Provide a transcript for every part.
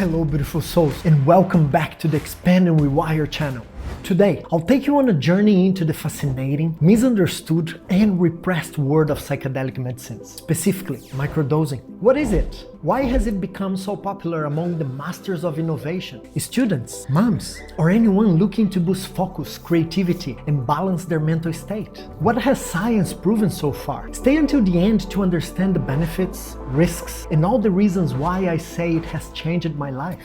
Hello beautiful souls, and welcome back to the Expand and Rewire channel. Today, I'll take you on a journey into the fascinating, misunderstood, and repressed world of psychedelic medicines, specifically microdosing. What is it? Why has it become so popular among the masters of innovation, students, moms, or anyone looking to boost focus, creativity, and balance their mental state? What has science proven so far? Stay until the end to understand the benefits, risks, and all the reasons why I say it has changed my life.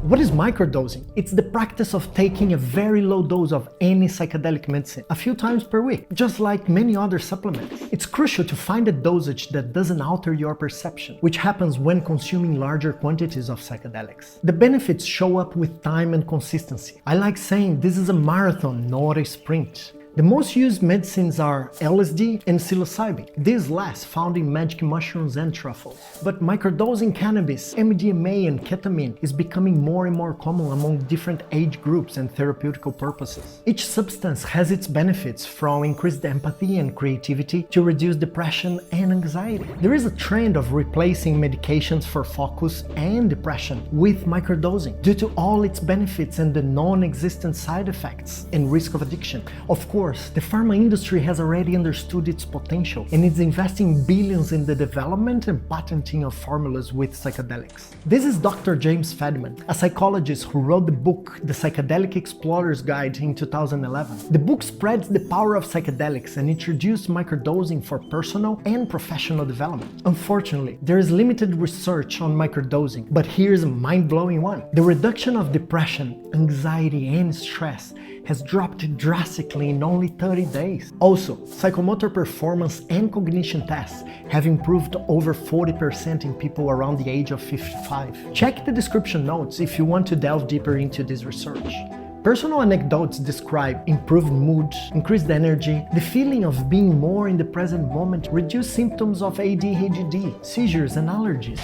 What is microdosing? It's the practice of taking a very low dose of any psychedelic medicine a few times per week, just like many other supplements. It's crucial to find a dosage that doesn't alter your perception, which happens when consuming larger quantities of psychedelics. The benefits show up with time and consistency. I like saying this is a marathon, not a sprint. The most used medicines are LSD and psilocybin, these last found in magic mushrooms and truffles. But microdosing cannabis, MDMA and ketamine is becoming more and more common among different age groups and therapeutical purposes. Each substance has its benefits, from increased empathy and creativity to reduce depression and anxiety. There is a trend of replacing medications for focus and depression with microdosing due to all its benefits and the non-existent side effects and risk of addiction. Of course, the pharma industry has already understood its potential and is investing billions in the development and patenting of formulas with psychedelics. This is Dr. James Fadiman, a psychologist who wrote the book The Psychedelic Explorer's Guide in 2011. The book spreads the power of psychedelics and introduced microdosing for personal and professional development. Unfortunately, there is limited research on microdosing, but here's a mind-blowing one. The reduction of depression, anxiety, and stress has dropped drastically in only 30 days. Also, psychomotor performance and cognition tests have improved over 40% in people around the age of 55. Check the description notes if you want to delve deeper into this research. Personal anecdotes describe improved mood, increased energy, the feeling of being more in the present moment, reduced symptoms of ADHD, seizures, and allergies.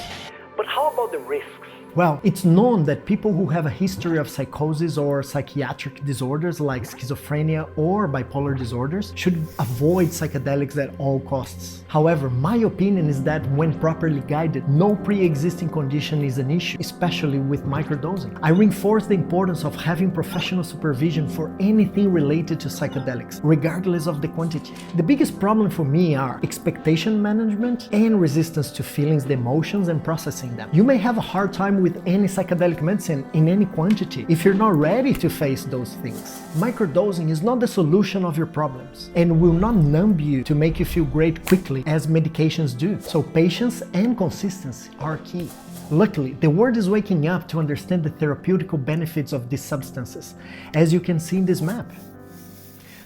But how about the risks? Well, it's known that people who have a history of psychosis or psychiatric disorders like schizophrenia or bipolar disorders should avoid psychedelics at all costs. However, my opinion is that when properly guided, no pre-existing condition is an issue, especially with microdosing. I reinforce the importance of having professional supervision for anything related to psychedelics, regardless of the quantity. The biggest problem for me are expectation management and resistance to feelings, the emotions, and processing them. You may have a hard time with any psychedelic medicine in any quantity if you're not ready to face those things. Microdosing is not the solution of your problems and will not numb you to make you feel great quickly as medications do. So patience and consistency are key. Luckily, the world is waking up to understand the therapeutical benefits of these substances, as you can see in this map.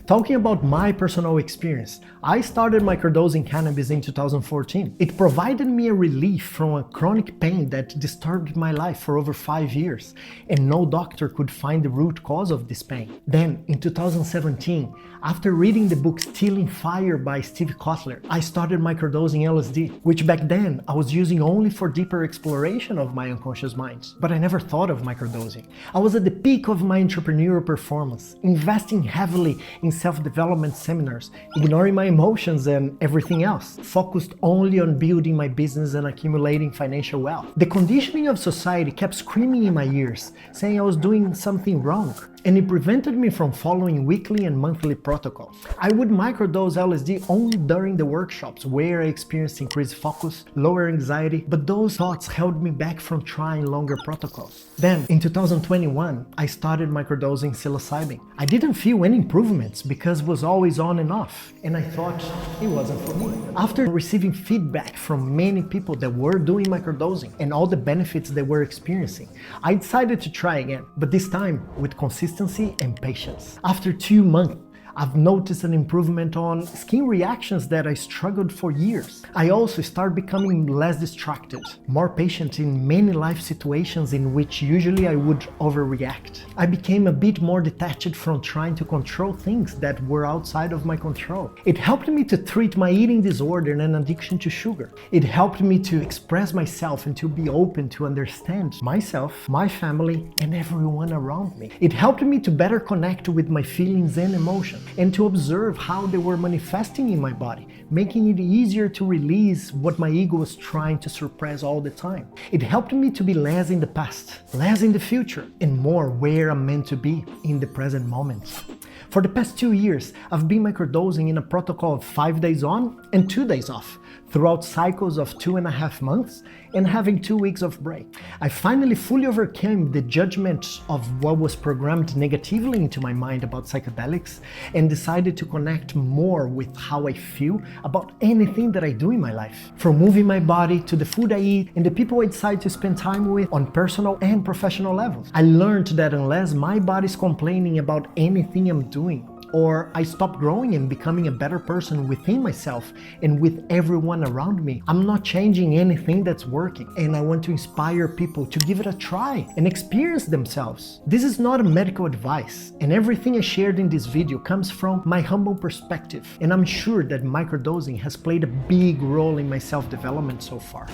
Talking about my personal experience, I started microdosing cannabis in 2014. It provided me a relief from a chronic pain that disturbed my life for over 5 years, and no doctor could find the root cause of this pain. Then, in 2017, after reading the book Stealing Fire by Steve Kotler, I started microdosing LSD, which back then I was using only for deeper exploration of my unconscious mind. But I never thought of microdosing. I was at the peak of my entrepreneurial performance, investing heavily in self-development seminars, ignoring my emotions and everything else, focused only on building my business and accumulating financial wealth. The conditioning of society kept screaming in my ears, saying I was doing something wrong, and it prevented me from following weekly and monthly protocols. I would microdose LSD only during the workshops where I experienced increased focus, lower anxiety, but those thoughts held me back from trying longer protocols. Then, in 2021, I started microdosing psilocybin. I didn't feel any improvements because it was always on and off, and I thought it wasn't for me. After receiving feedback from many people that were doing microdosing and all the benefits they were experiencing, I decided to try again, but this time with consistency and patience. After 2 months, I've noticed an improvement on skin reactions that I struggled for years. I also started becoming less distracted, more patient in many life situations in which usually I would overreact. I became a bit more detached from trying to control things that were outside of my control. It helped me to treat my eating disorder and addiction to sugar. It helped me to express myself and to be open to understand myself, my family, and everyone around me. It helped me to better connect with my feelings and emotions. and to observe how they were manifesting in my body, making it easier to release what my ego was trying to suppress all the time. It helped me to be less in the past, less in the future, and more where I'm meant to be in the present moment. For the past 2 years, I've been microdosing in a protocol of 5 days on and 2 days off, throughout cycles of 2.5 months and having 2 weeks of break. I finally fully overcame the judgment of what was programmed negatively into my mind about psychedelics and decided to connect more with how I feel about anything that I do in my life. From moving my body to the food I eat and the people I decide to spend time with on personal and professional levels. I learned that unless my body's complaining about anything I'm doing, or I stop growing and becoming a better person within myself and with everyone around me, I'm not changing anything that's working. And I want to inspire people to give it a try and experience themselves. This is not a medical advice, and everything I shared in this video comes from my humble perspective, and I'm sure that microdosing has played a big role in my self-development so far.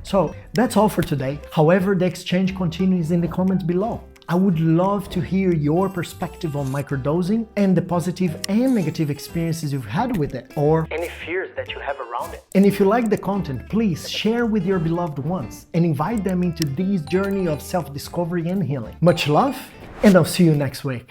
So that's all for today. However, the exchange continues in the comments below. I would love to hear your perspective on microdosing and the positive and negative experiences you've had with it, or any fears that you have around it. And if you like the content, please share with your beloved ones and invite them into this journey of self-discovery and healing. Much love, and I'll see you next week.